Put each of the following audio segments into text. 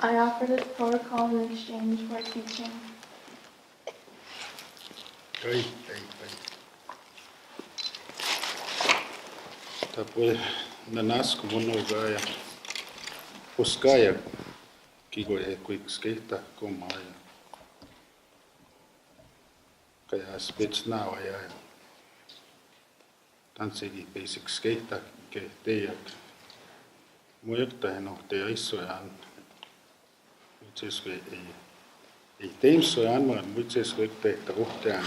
I offer this protocol in exchange for teaching. Hey. Tapos nanas kumuno gaya puskaya kigo quick skate kumaya kaya spits now ya tansigi basic skate ke teyak muikta no te isoyan which is a team soyan man which is quick te ruhtan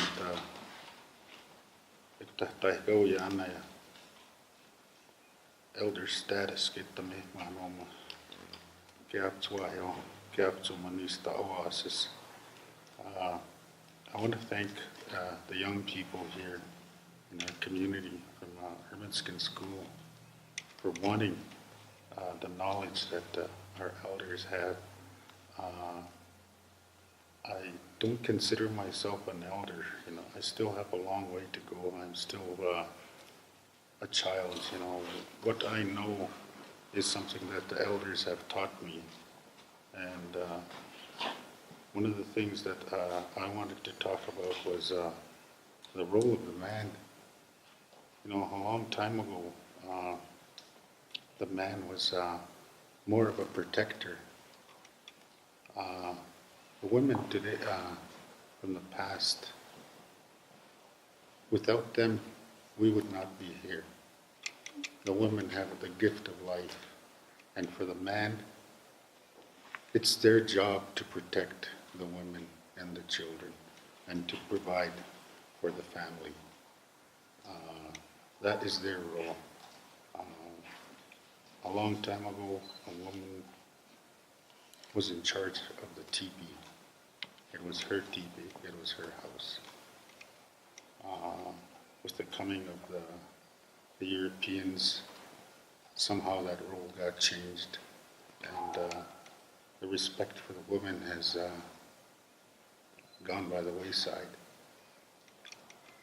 ta go ya na ya elder status get the me manoma Manista Oasis. I want to thank the young people here in our community from Ermineskin School for wanting the knowledge that our elders have. I don't consider myself an elder. I still have a long way to go. I'm still a child. What I know is something that the elders have taught me. And one of the things that I wanted to talk about was the role of the man. A long time ago, the man was more of a protector. The women today, from the past, without them, we would not be here. The women have the gift of life, and for the man, it's their job to protect the women and the children and to provide for the family. That is their role. A long time ago, a woman was in charge of the teepee. It was her teepee, it was her house. With the coming of the Europeans, somehow that role got changed, and the respect for the woman has gone by the wayside.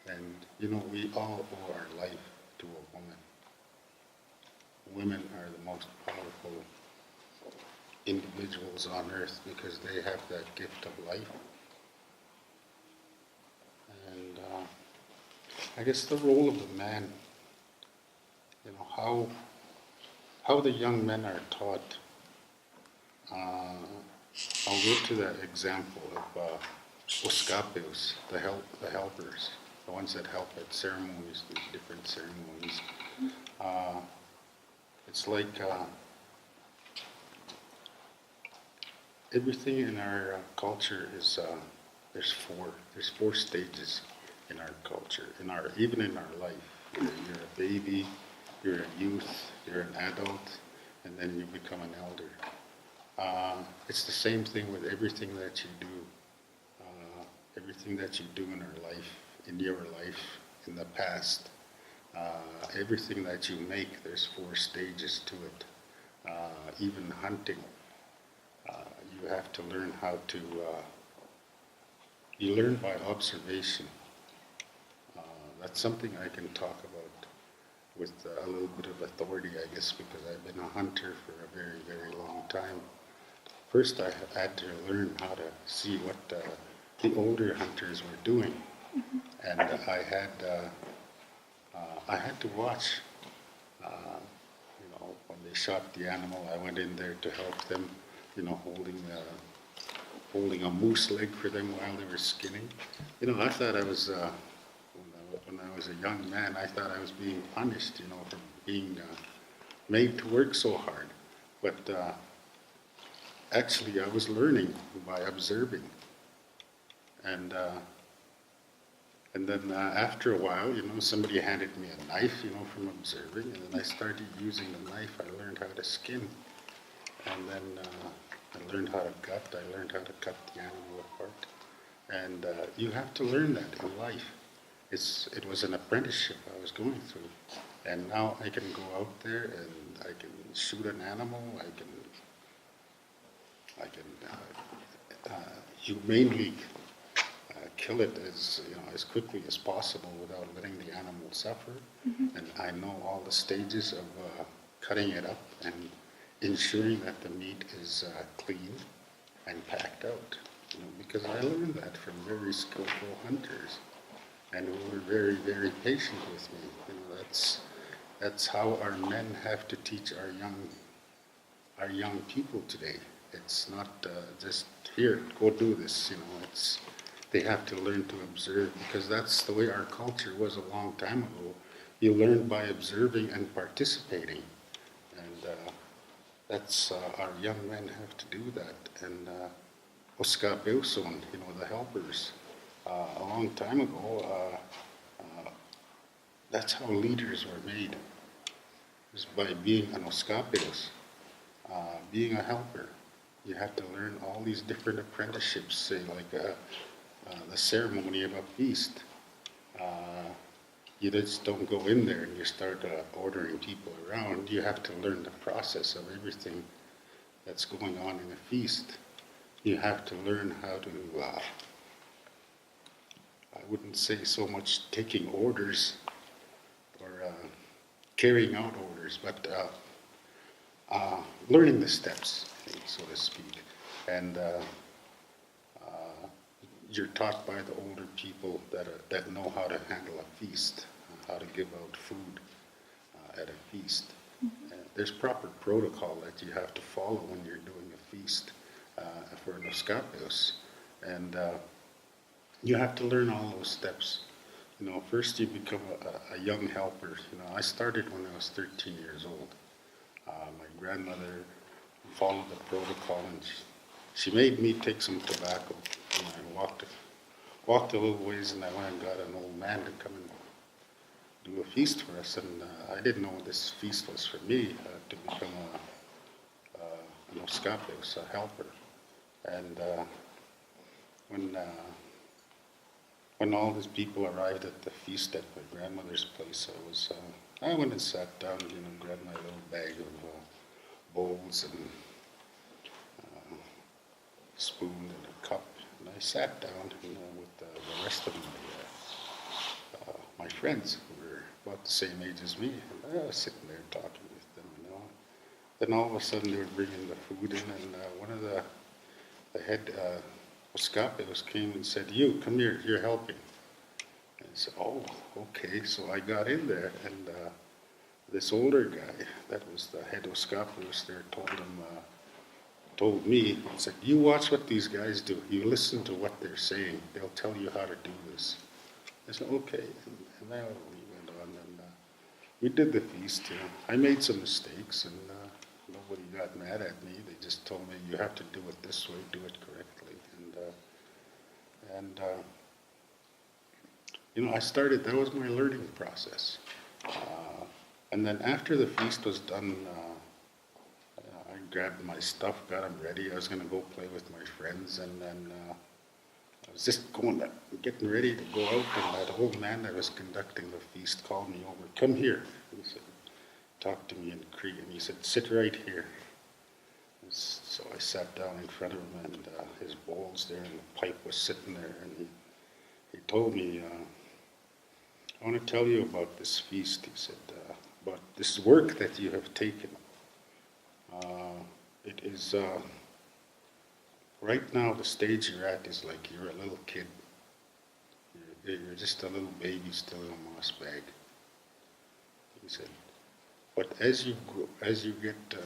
And we all owe our life to a woman. Women are the most powerful individuals on earth because they have that gift of life. And I guess the role of the man, how the young men are taught. I'll go to that example of Maskwacis, the helpers, the ones that help at ceremonies, the different ceremonies. It's like everything in our culture is there's four stages in our culture, even in our life. You're a baby, you're a youth, you're an adult, and then you become an elder. It's the same thing with everything that you do. Everything that you do in our life, in your life, in the past. Everything that you make, there's 4 stages to it. Even hunting, you have to learn how to. You learn by observation. That's something I can talk about with a little bit of authority, I guess, because I've been a hunter for a very, very long time. First, I had to learn how to see what the older hunters were doing, and I had to watch. When they shot the animal, I went in there to help them. Holding a moose leg for them while they were skinning. I thought I was. When I was a young man, I thought I was being punished, for being made to work so hard. But actually, I was learning by observing. And then after a while, somebody handed me a knife, from observing, and then I started using the knife. I learned how to skin, and then I learned how to gut. I learned how to cut the animal apart. And you have to learn that in life. It was an apprenticeship I was going through, and now I can go out there and I can shoot an animal. I can humanely kill it as quickly as possible without letting the animal suffer. And I know all the stages of cutting it up, and ensuring that the meat is clean and packed out. Because I learned that from very skillful hunters, and who were very, very patient with me. That's how our men have to teach our young people today. It's not just here, go do this. They have to learn to observe, because that's the way our culture was a long time ago. You learn by observing and participating, and that's our young men have to do that. And Maskwacis, the helpers, a long time ago, that's how leaders were made, is by being an Maskwacis, being a helper. You have to learn all these different apprenticeships, say like the ceremony of a feast. You just don't go in there and you start ordering people around. You have to learn the process of everything that's going on in a feast. You have to learn how to, I wouldn't say so much taking orders or carrying out orders, but learning the steps, so to speak. And you're taught by the older people that know how to handle a feast, how to give out food at a feast. There's proper protocol that you have to follow when you're doing a feast for an Maskwacis, and you have to learn all those steps. First you become a young helper. I started when I was 13 years old. My grandmother followed the protocol, and she made me take some tobacco. And I walked a little ways, and I went and got an old man to come and do a feast for us. And I didn't know this feast was for me to become an Maskwacis, a helper. And when all these people arrived at the feast at my grandmother's place, I went and sat down, grabbed my little bag of bowls and spoon and a cup, and I sat down with the rest of my friends, who were about the same age as me, and I was sitting there talking with them. Then all of a sudden they were bringing the food in, and one of the head Maskwacis came and said, "You, come here, you're helping." And I said, "Oh, okay." So I got in there, and this older guy, that was the head Maskwacis there, told me, he said, "You watch what these guys do. You listen to what they're saying. They'll tell you how to do this." I said, "Okay." And then we went on, and we did the feast. I made some mistakes, and nobody got mad at me. They just told me, "You have to do it this way, do it correctly." And I started, that was my learning process. And then after the feast was done, I grabbed my stuff, got them ready. I was going to go play with my friends, and then I was just getting ready to go out, and that old man that was conducting the feast called me over. "Come here." He said, talked to me in Cree, and he said, "Sit right here." So I sat down in front of him, and his bowls there, and the pipe was sitting there, and he told me, "I want to tell you about this feast." He said, "about this work that you have taken. It is, right now the stage you're at is like you're a little kid. You're just a little baby still in a moss bag." He said, "But as you grow, as you get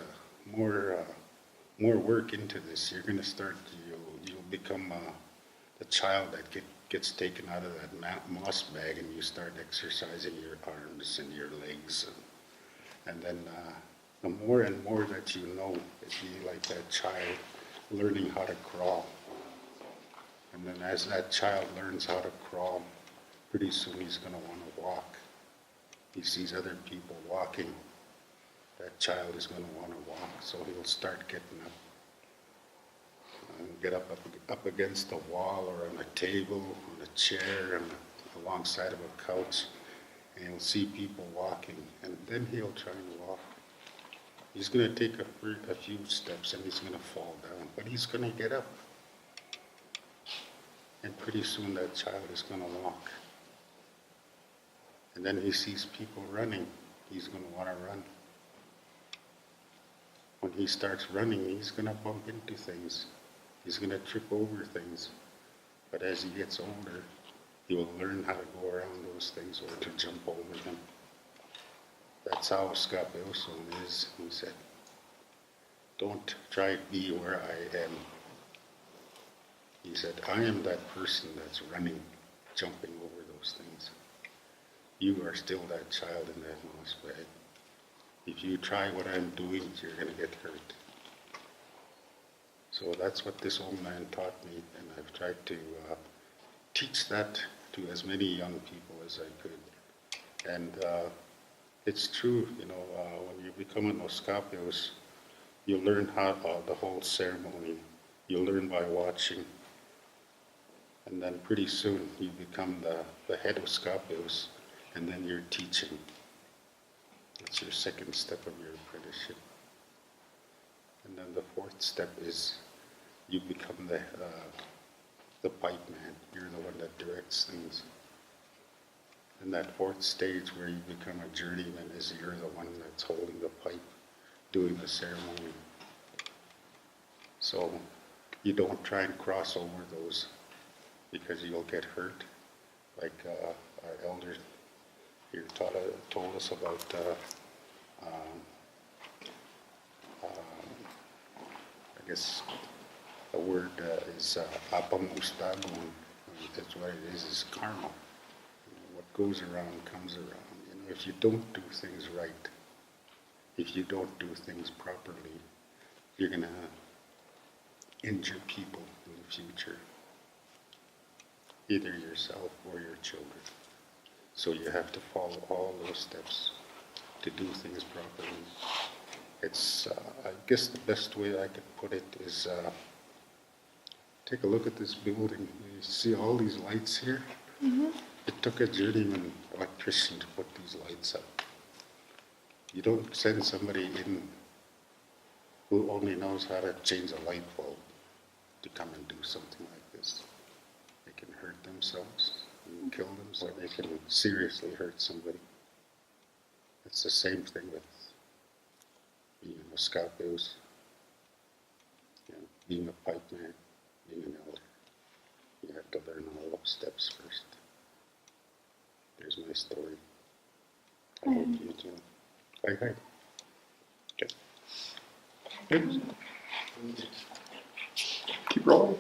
more work into this, you're going to start, you'll become the child that gets taken out of that moss bag, and you start exercising your arms and your legs, and then the more and more that you know, it'd be like that child learning how to crawl. And then as that child learns how to crawl, pretty soon he's going to want to walk. He sees other people walking. That child is going to want to walk, so he'll start getting up. Get up against a wall or on a table, on a chair, and alongside of a couch, and he'll see people walking, and then he'll try and walk. He's going to take a few steps, and he's going to fall down, but he's going to get up. And pretty soon that child is going to walk. And then he sees people running, he's going to want to run. when he starts running, he's going to bump into things. He's going to trip over things. But as he gets older, he will learn how to go around those things or to jump over them. That's how Scott Bilson is. He said, don't try to be where I am. He said, I am that person that's running, jumping over those things. You are still that child in that moss bag. If you try what I'm doing, you're going to get hurt. So that's what this old man taught me, and I've tried to teach that to as many young people as I could. And it's true, when you become an Oskapios, you learn how the whole ceremony. You learn by watching. And then pretty soon you become the head of Oskapios, and then you're teaching. That's your second step of your apprenticeship. And then the fourth step is you become the pipe man. You're the one that directs things. And that fourth stage where you become a journeyman is you're the one that's holding the pipe, doing the ceremony. So you don't try and cross over those because you'll get hurt. Like our elder here told us about I guess the word is apamustagun. That's what it is karma. What goes around comes around. If you don't do things right, if you don't do things properly, you're going to injure people in the future, either yourself or your children. So you have to follow all those steps to do things properly. It's, I guess the best way I could put it is, take a look at this building. You see all these lights here? Mm-hmm. It took a journeyman electrician to put these lights up. You don't send somebody in who only knows how to change a light bulb to come and do something like this. They can hurt themselves and kill themselves, or they can seriously hurt somebody. It's the same thing with being a Oskapios, being a pipe man, being an elder. You have to learn all those steps first. There's my story. I hope you do. Okay. Okay. Good. Keep rolling.